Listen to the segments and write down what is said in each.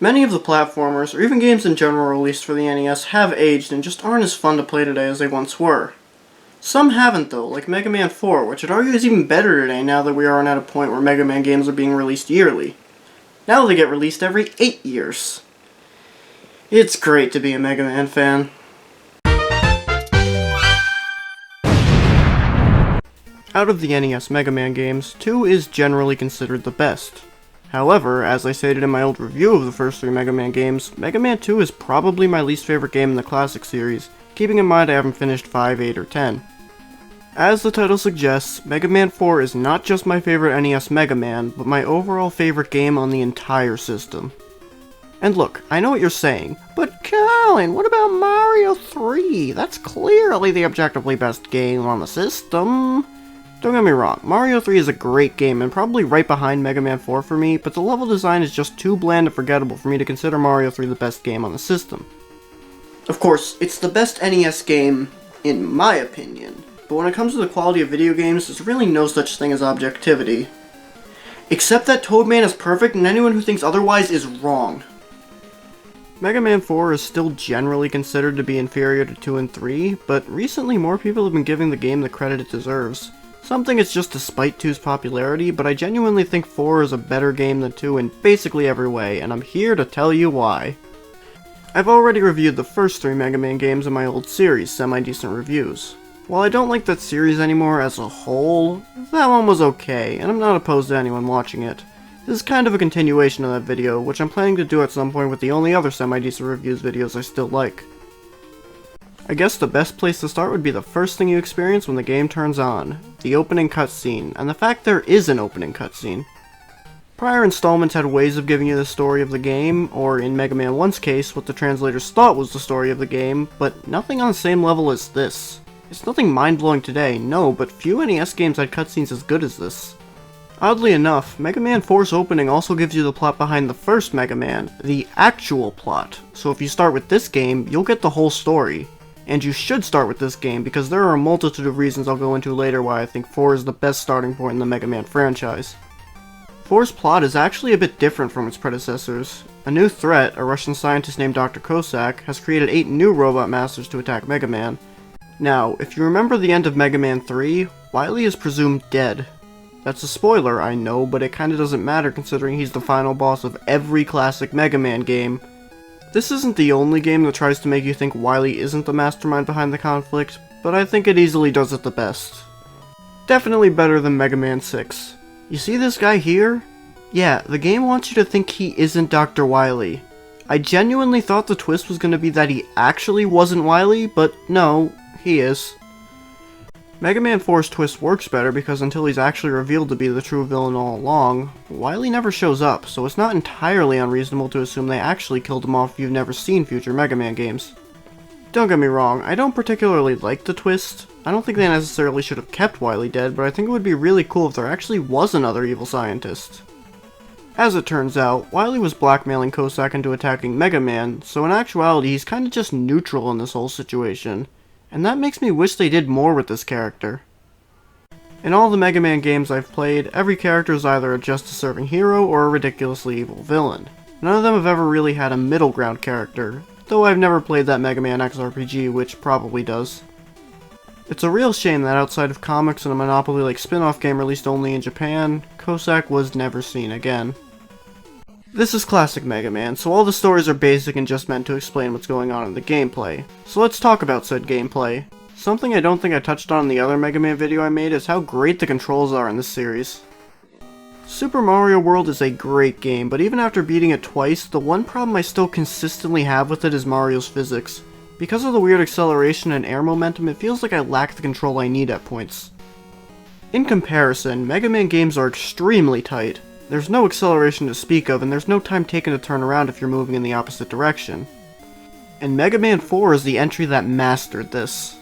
Many of the platformers, or even games in general released for the NES, have aged and just aren't as fun to play today as they once were. Some haven't though, like Mega Man 4, which I'd argue is even better today now that we aren't at a point where Mega Man games are being released yearly. Now they get released every 8 years. It's great to be a Mega Man fan. Out of the NES Mega Man games, 2 is generally considered the best. However, as I stated in my old review of the first 3 Mega Man games, Mega Man 2 is probably my least favorite game in the classic series, keeping in mind I haven't finished 5, 8, or 10. As the title suggests, Mega Man 4 is not just my favorite NES Mega Man, but my overall favorite game on the entire system. And look, I know what you're saying, but Colin, what about Mario 3? That's clearly the objectively best game on the system. Don't get me wrong, Mario 3 is a great game and probably right behind Mega Man 4 for me, but the level design is just too bland and forgettable for me to consider Mario 3 the best game on the system. Of course, it's the best NES game, in my opinion, but when it comes to the quality of video games, there's really no such thing as objectivity. Except that Toadman is perfect and anyone who thinks otherwise is wrong. Mega Man 4 is still generally considered to be inferior to 2 and 3, but recently more people have been giving the game the credit it deserves. Some think it's just despite 2's popularity, but I genuinely think 4 is a better game than 2 in basically every way, and I'm here to tell you why. I've already reviewed the first 3 Mega Man games in my old series, Semi-Decent Reviews. While I don't like that series anymore as a whole, that one was okay, and I'm not opposed to anyone watching it. This is kind of a continuation of that video, which I'm planning to do at some point with the only other Semi-Decent Reviews videos I still like. I guess the best place to start would be the first thing you experience when the game turns on, the opening cutscene, and the fact there is an opening cutscene. Prior installments had ways of giving you the story of the game, or in Mega Man 1's case, what the translators thought was the story of the game, but nothing on the same level as this. It's nothing mind-blowing today, no, but few NES games had cutscenes as good as this. Oddly enough, Mega Man 4's opening also gives you the plot behind the first Mega Man, the actual plot, so if you start with this game, you'll get the whole story. And you should start with this game, because there are a multitude of reasons I'll go into later why I think 4 is the best starting point in the Mega Man franchise. 4's plot is actually a bit different from its predecessors. A new threat, a Russian scientist named Dr. Cossack, has created 8 new robot masters to attack Mega Man. Now, if you remember the end of Mega Man 3, Wily is presumed dead. That's a spoiler, I know, but it kinda doesn't matter considering he's the final boss of every classic Mega Man game. This isn't the only game that tries to make you think Wily isn't the mastermind behind the conflict, but I think it easily does it the best. Definitely better than Mega Man 6. You see this guy here? Yeah, the game wants you to think he isn't Dr. Wily. I genuinely thought the twist was going to be that he actually wasn't Wily, but no, he is. Mega Man 4's twist works better because until he's actually revealed to be the true villain all along, Wily never shows up, so it's not entirely unreasonable to assume they actually killed him off if you've never seen future Mega Man games. Don't get me wrong, I don't particularly like the twist. I don't think they necessarily should have kept Wily dead, but I think it would be really cool if there actually was another evil scientist. As it turns out, Wily was blackmailing Cossack into attacking Mega Man, so in actuality he's kinda just neutral in this whole situation. And that makes me wish they did more with this character. In all the Mega Man games I've played, every character is either a justice-serving hero or a ridiculously evil villain. None of them have ever really had a middle ground character, though I've never played that Mega Man X RPG, which probably does. It's a real shame that outside of comics and a Monopoly-like spin-off game released only in Japan, Cossack was never seen again. This is classic Mega Man, so all the stories are basic and just meant to explain what's going on in the gameplay. So let's talk about said gameplay. Something I don't think I touched on in the other Mega Man video I made is how great the controls are in this series. Super Mario World is a great game, but even after beating it twice, the one problem I still consistently have with it is Mario's physics. Because of the weird acceleration and air momentum, it feels like I lack the control I need at points. In comparison, Mega Man games are extremely tight. There's no acceleration to speak of, and there's no time taken to turn around if you're moving in the opposite direction. And Mega Man 4 is the entry that mastered this.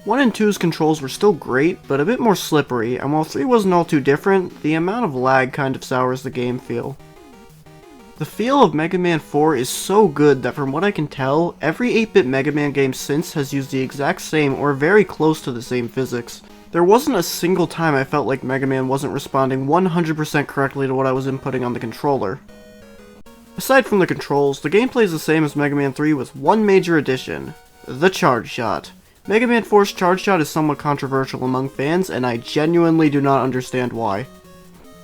1 and 2's controls were still great, but a bit more slippery, and while 3 wasn't all too different, the amount of lag kind of sours the game feel. The feel of Mega Man 4 is so good that from what I can tell, every 8-bit Mega Man game since has used the exact same or very close to the same physics. There wasn't a single time I felt like Mega Man wasn't responding 100% correctly to what I was inputting on the controller. Aside from the controls, the gameplay is the same as Mega Man 3 with one major addition: the charge shot. Mega Man 4's charge shot is somewhat controversial among fans, and I genuinely do not understand why.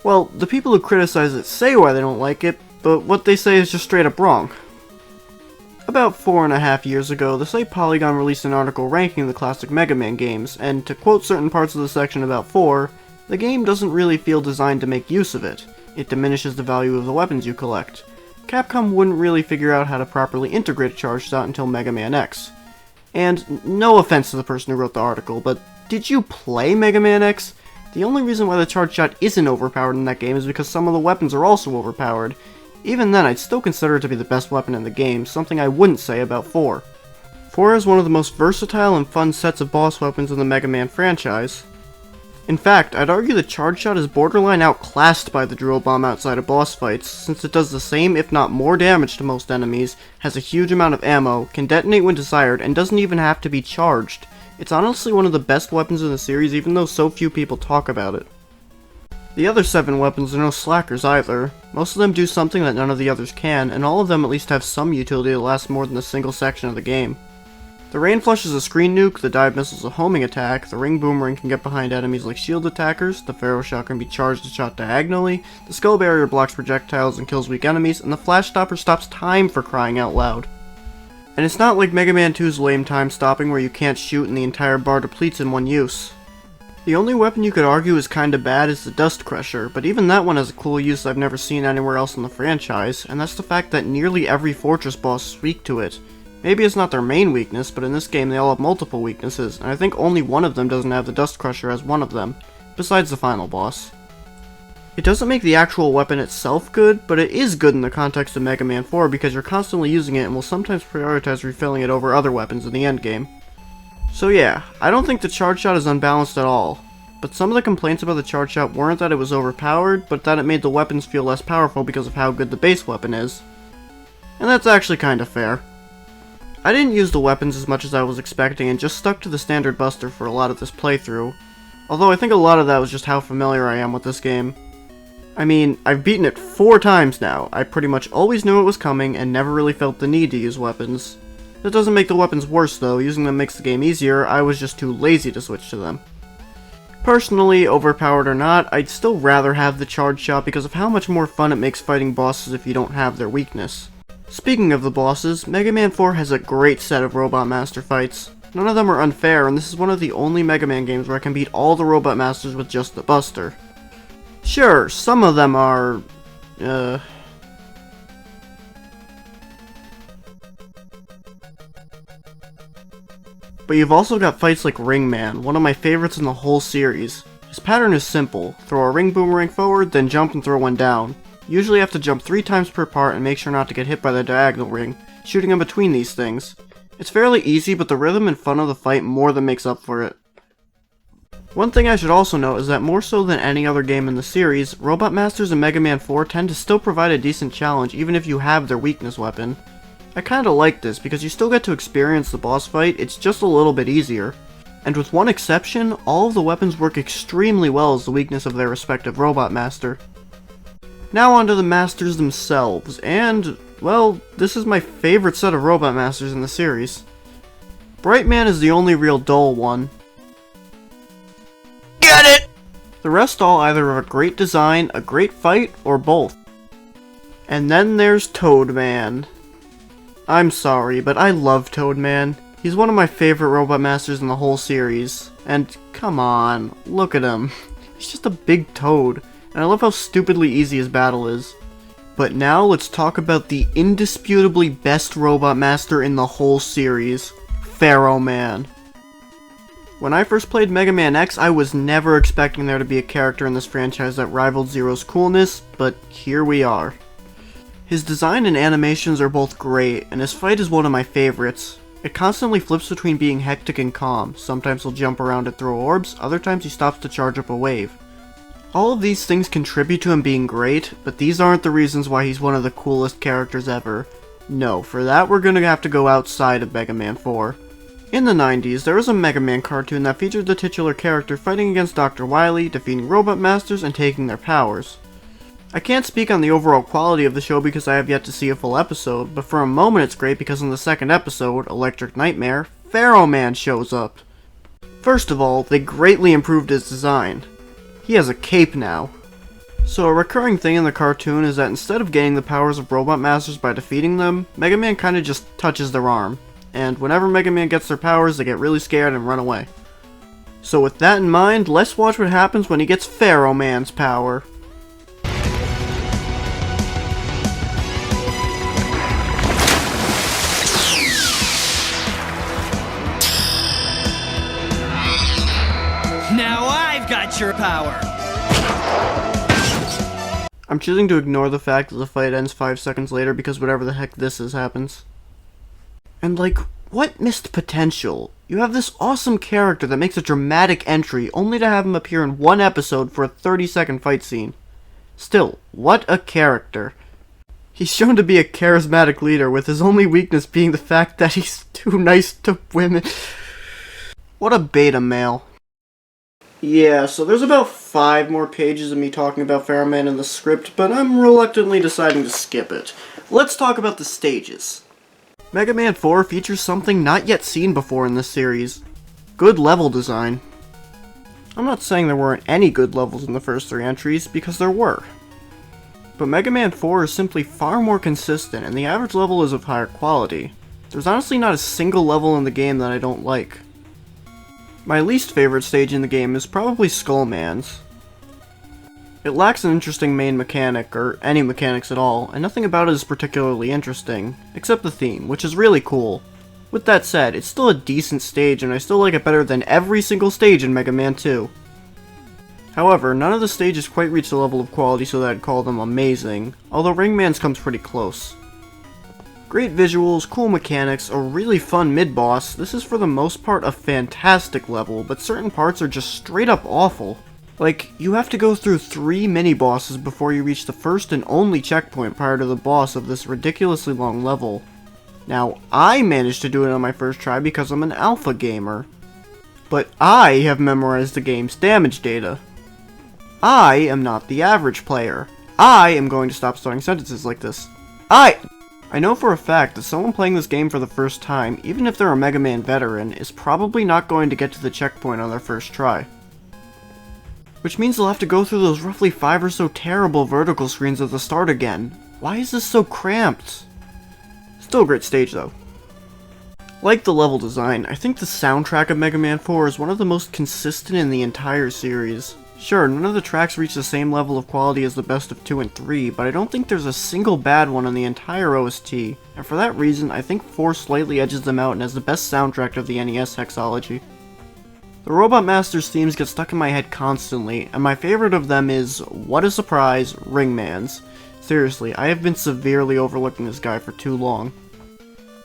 Well, the people who criticize it say why they don't like it, but what they say is just straight up wrong. About 4.5 years ago, the site Polygon released an article ranking the classic Mega Man games, and to quote certain parts of the section about 4, the game doesn't really feel designed to make use of it. It diminishes the value of the weapons you collect. Capcom wouldn't really figure out how to properly integrate a charge shot until Mega Man X. And no offense to the person who wrote the article, but did you play Mega Man X? The only reason why the charge shot isn't overpowered in that game is because some of the weapons are also overpowered. Even then, I'd still consider it to be the best weapon in the game, something I wouldn't say about 4. 4 is one of the most versatile and fun sets of boss weapons in the Mega Man franchise. In fact, I'd argue the charge shot is borderline outclassed by the drill bomb outside of boss fights, since it does the same if not more damage to most enemies, has a huge amount of ammo, can detonate when desired, and doesn't even have to be charged. It's honestly one of the best weapons in the series, even though so few people talk about it. The other 7 weapons are no slackers either. Most of them do something that none of the others can, and all of them at least have some utility that lasts more than a single section of the game. The Rain Flush is a screen nuke, the Dive Missile is a homing attack, the Ring Boomerang can get behind enemies like shield attackers, the Pharaoh Shot can be charged and shot diagonally, the Skull Barrier blocks projectiles and kills weak enemies, and the Flash Stopper stops time for crying out loud. And it's not like Mega Man 2's lame time stopping where you can't shoot and the entire bar depletes in one use. The only weapon you could argue is kinda bad is the Dust Crusher, but even that one has a cool use I've never seen anywhere else in the franchise, and that's the fact that nearly every Fortress boss is weak to it. Maybe it's not their main weakness, but in this game they all have multiple weaknesses, and I think only one of them doesn't have the Dust Crusher as one of them, besides the final boss. It doesn't make the actual weapon itself good, but it is good in the context of Mega Man 4 because you're constantly using it and will sometimes prioritize refilling it over other weapons in the endgame. So yeah, I don't think the charge shot is unbalanced at all, but some of the complaints about the charge shot weren't that it was overpowered, but that it made the weapons feel less powerful because of how good the base weapon is. And that's actually kinda fair. I didn't use the weapons as much as I was expecting and just stuck to the standard buster for a lot of this playthrough, although I think a lot of that was just how familiar I am with this game. I mean, I've beaten it 4 times now. I pretty much always knew it was coming and never really felt the need to use weapons. That doesn't make the weapons worse though, using them makes the game easier, I was just too lazy to switch to them. Personally, overpowered or not, I'd still rather have the charge shot because of how much more fun it makes fighting bosses if you don't have their weakness. Speaking of the bosses, Mega Man 4 has a great set of Robot Master fights. None of them are unfair, and this is one of the only Mega Man games where I can beat all the Robot Masters with just the Buster. Sure, some of them are... But you've also got fights like Ring Man, one of my favorites in the whole series. His pattern is simple: throw a ring boomerang forward, then jump and throw one down. You usually have to jump 3 times per part and make sure not to get hit by the diagonal ring, shooting in between these things. It's fairly easy, but the rhythm and fun of the fight more than makes up for it. One thing I should also note is that more so than any other game in the series, Robot Masters in Mega Man 4 tend to still provide a decent challenge even if you have their weakness weapon. I kinda like this, because you still get to experience the boss fight, it's just a little bit easier. And with one exception, all of the weapons work extremely well as the weakness of their respective Robot Master. Now onto the Masters themselves, and, well, this is my favorite set of Robot Masters in the series. Brightman is the only real dull one. Get it! The rest all either have a great design, a great fight, or both. And then there's Toadman. I'm sorry, but I love Toadman. He's one of my favorite Robot Masters in the whole series. And come on, look at him. He's just a big toad, and I love how stupidly easy his battle is. But now let's talk about the indisputably best Robot Master in the whole series, Pharaoh Man. When I first played Mega Man X, I was never expecting there to be a character in this franchise that rivaled Zero's coolness, but here we are. His design and animations are both great, and his fight is one of my favorites. It constantly flips between being hectic and calm. Sometimes he'll jump around and throw orbs, other times he stops to charge up a wave. All of these things contribute to him being great, but these aren't the reasons why he's one of the coolest characters ever. No, for that we're gonna have to go outside of Mega Man 4. In the 90s, there was a Mega Man cartoon that featured the titular character fighting against Dr. Wily, defeating Robot Masters, and taking their powers. I can't speak on the overall quality of the show because I have yet to see a full episode, but for a moment it's great because in the second episode, Electric Nightmare, Pharaoh Man shows up. First of all, they greatly improved his design. He has a cape now. So a recurring thing in the cartoon is that instead of gaining the powers of Robot Masters by defeating them, Mega Man kinda just touches their arm. And whenever Mega Man gets their powers, they get really scared and run away. So with that in mind, let's watch what happens when he gets Pharaoh Man's power. Now I've got your power! I'm choosing to ignore the fact that the fight ends 5 seconds later because whatever the heck this is happens. And like, what missed potential? You have this awesome character that makes a dramatic entry only to have him appear in one episode for a 30-second fight scene. Still, what a character. He's shown to be a charismatic leader with his only weakness being the fact that he's too nice to women. What a beta male. Yeah, so there's about 5 more pages of me talking about Pharaoh Man in the script, but I'm reluctantly deciding to skip it. Let's talk about the stages. Mega Man 4 features something not yet seen before in this series. Good level design. I'm not saying there weren't any good levels in the first 3 entries, because there were. But Mega Man 4 is simply far more consistent, and the average level is of higher quality. There's honestly not a single level in the game that I don't like. My least favorite stage in the game is probably Skullman's. It lacks an interesting main mechanic, or any mechanics at all, and nothing about it is particularly interesting, except the theme, which is really cool. With that said, it's still a decent stage, and I still like it better than every single stage in Mega Man 2. However, none of the stages quite reach the level of quality so that I'd call them amazing, although Ringman's comes pretty close. Great visuals, cool mechanics, a really fun mid-boss, this is for the most part a fantastic level, but certain parts are just straight up awful. Like, you have to go through 3 mini-bosses before you reach the first and only checkpoint prior to the boss of this ridiculously long level. Now, I managed to do it on my first try because I'm an alpha gamer. But I have memorized the game's damage data. I am not the average player. I am going to stop starting sentences like this. I know for a fact that someone playing this game for the first time, even if they're a Mega Man veteran, is probably not going to get to the checkpoint on their first try. Which means they'll have to go through those roughly 5 or so terrible vertical screens at the start again. Why is this so cramped? Still a great stage though. Like the level design, I think the soundtrack of Mega Man 4 is one of the most consistent in the entire series. Sure, none of the tracks reach the same level of quality as the best of 2 and 3, but I don't think there's a single bad one on the entire OST, and for that reason, I think 4 slightly edges them out and has the best soundtrack of the NES hexology. The Robot Masters themes get stuck in my head constantly, and my favorite of them is, what a surprise, Ringman's. Seriously, I have been severely overlooking this guy for too long.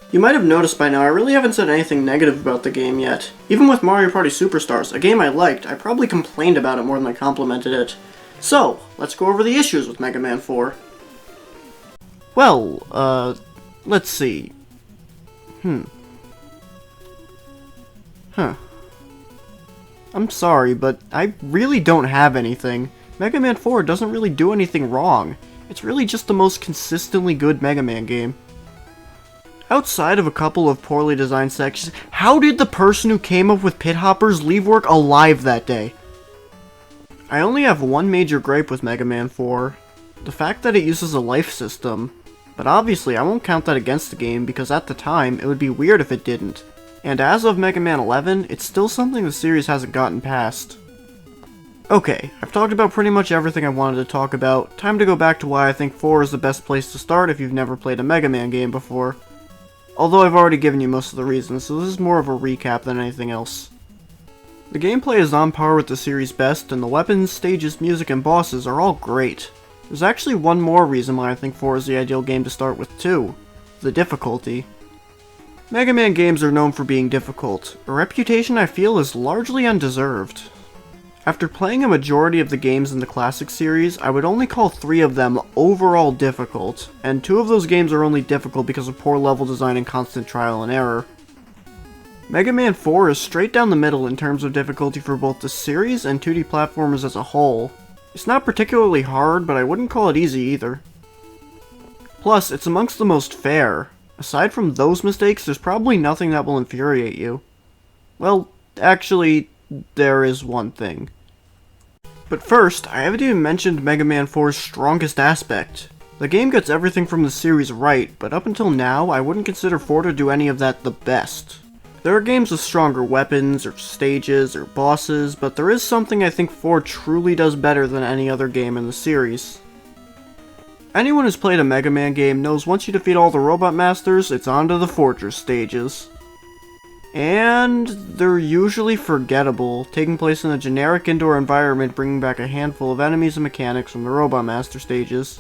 You might have noticed by now I really haven't said anything negative about the game yet. Even with Mario Party Superstars, a game I liked, I probably complained about it more than I complimented it. So, let's go over the issues with Mega Man 4. Well, let's see. I'm sorry, but I really don't have anything. Mega Man 4 doesn't really do anything wrong. It's really just the most consistently good Mega Man game. Outside of a couple of poorly designed sections, how did the person who came up with Pit Hoppers leave work alive that day? I only have one major gripe with Mega Man 4, the fact that it uses a life system, but obviously I won't count that against the game because at the time, it would be weird if it didn't. And as of Mega Man 11, it's still something the series hasn't gotten past. Okay, I've talked about pretty much everything I wanted to talk about, time to go back to why I think 4 is the best place to start if you've never played a Mega Man game before. Although I've already given you most of the reasons, so this is more of a recap than anything else. The gameplay is on par with the series' best, and the weapons, stages, music, and bosses are all great. There's actually one more reason why I think 4 is the ideal game to start with too. The difficulty. Mega Man games are known for being difficult, a reputation I feel is largely undeserved. After playing a majority of the games in the classic series, I would only call 3 of them overall difficult, and 2 of those games are only difficult because of poor level design and constant trial and error. Mega Man 4 is straight down the middle in terms of difficulty for both the series and 2D platformers as a whole. It's not particularly hard, but I wouldn't call it easy either. Plus, it's amongst the most fair. Aside from those mistakes, there's probably nothing that will infuriate you. Well, actually, there is one thing. But first, I haven't even mentioned Mega Man 4's strongest aspect. The game gets everything from the series right, but up until now, I wouldn't consider 4 to do any of that the best. There are games with stronger weapons, or stages, or bosses, but there is something I think 4 truly does better than any other game in the series. Anyone who's played a Mega Man game knows once you defeat all the Robot Masters, it's on to the Fortress stages. And they're usually forgettable, taking place in a generic indoor environment, bringing back a handful of enemies and mechanics from the Robot Master stages.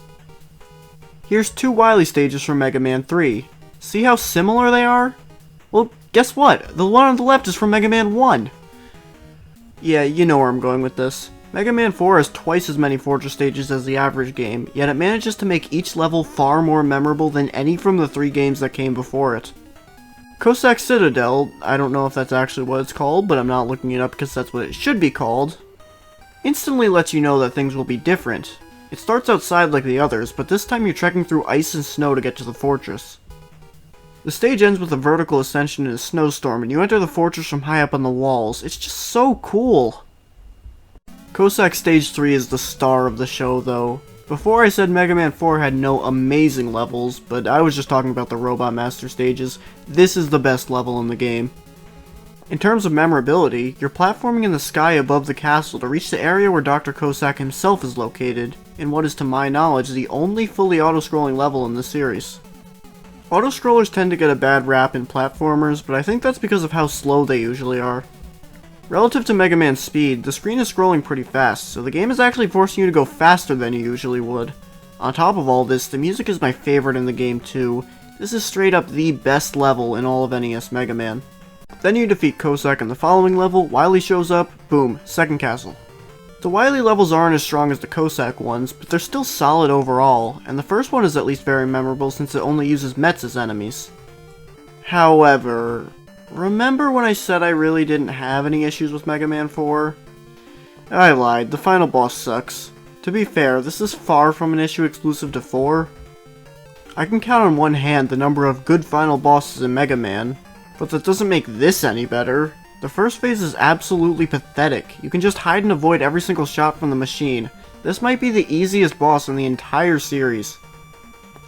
Here's 2 Wily stages from Mega Man 3. See how similar they are? Well, guess what? The one on the left is from Mega Man 1. Yeah, you know where I'm going with this. Mega Man 4 has twice as many Fortress stages as the average game, yet it manages to make each level far more memorable than any from the 3 games that came before it. Cossack Citadel, I don't know if that's actually what it's called, but I'm not looking it up because that's what it should be called, instantly lets you know that things will be different. It starts outside like the others, but this time you're trekking through ice and snow to get to the fortress. The stage ends with a vertical ascension in a snowstorm, and you enter the fortress from high up on the walls. It's just so cool! Cossack Stage 3 is the star of the show, though. Before I said Mega Man 4 had no amazing levels, but I was just talking about the Robot Master stages. This is the best level in the game. In terms of memorability, you're platforming in the sky above the castle to reach the area where Dr. Cossack himself is located, in what is to my knowledge the only fully auto-scrolling level in the series. Auto-scrollers tend to get a bad rap in platformers, but I think that's because of how slow they usually are. Relative to Mega Man's speed, the screen is scrolling pretty fast, so the game is actually forcing you to go faster than you usually would. On top of all this, the music is my favorite in the game too. This is straight up the best level in all of NES Mega Man. Then you defeat Cossack in the following level, Wily shows up, boom, second castle. The Wily levels aren't as strong as the Cossack ones, but they're still solid overall, and the first one is at least very memorable since it only uses Mets as enemies. However, remember when I said I really didn't have any issues with Mega Man 4? I lied, the final boss sucks. To be fair, this is far from an issue exclusive to 4. I can count on one hand the number of good final bosses in Mega Man, but that doesn't make this any better. The first phase is absolutely pathetic. You can just hide and avoid every single shot from the machine. This might be the easiest boss in the entire series.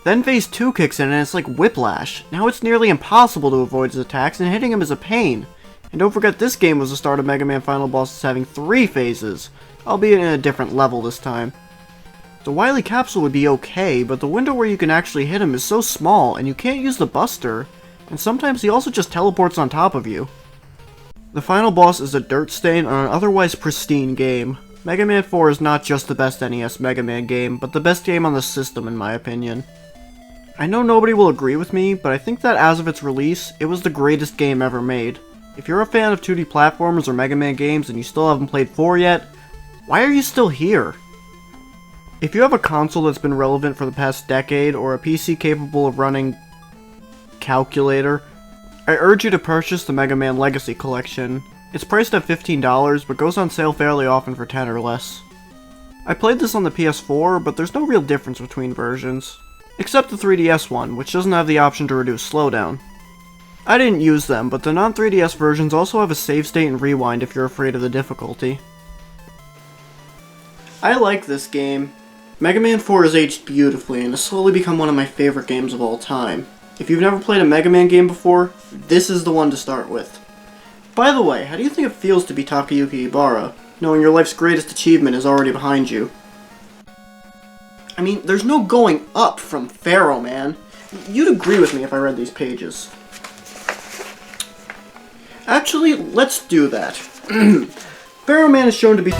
Then phase 2 kicks in and it's like Whiplash. Now it's nearly impossible to avoid his attacks and hitting him is a pain. And don't forget this game was the start of Mega Man final bosses having 3 phases, albeit in a different level this time. The Wily capsule would be okay, but the window where you can actually hit him is so small and you can't use the buster, and sometimes he also just teleports on top of you. The final boss is a dirt stain on an otherwise pristine game. Mega Man 4 is not just the best NES Mega Man game, but the best game on the system in my opinion. I know nobody will agree with me, but I think that as of its release, it was the greatest game ever made. If you're a fan of 2D platformers or Mega Man games and you still haven't played 4 yet, why are you still here? If you have a console that's been relevant for the past decade, or a PC capable of running calculator, I urge you to purchase the Mega Man Legacy Collection. It's priced at $15, but goes on sale fairly often for 10 or less. I played this on the PS4, but there's no real difference between versions. Except the 3DS one, which doesn't have the option to reduce slowdown. I didn't use them, but the non-3DS versions also have a save state and rewind if you're afraid of the difficulty. I like this game. Mega Man 4 has aged beautifully and has slowly become one of my favorite games of all time. If you've never played a Mega Man game before, this is the one to start with. By the way, how do you think it feels to be Takayuki Ibara, knowing your life's greatest achievement is already behind you? I mean, there's no going up from Pharaoh, man. You'd agree with me if I read these pages. Actually, let's do that. Pharaoh Man is shown to be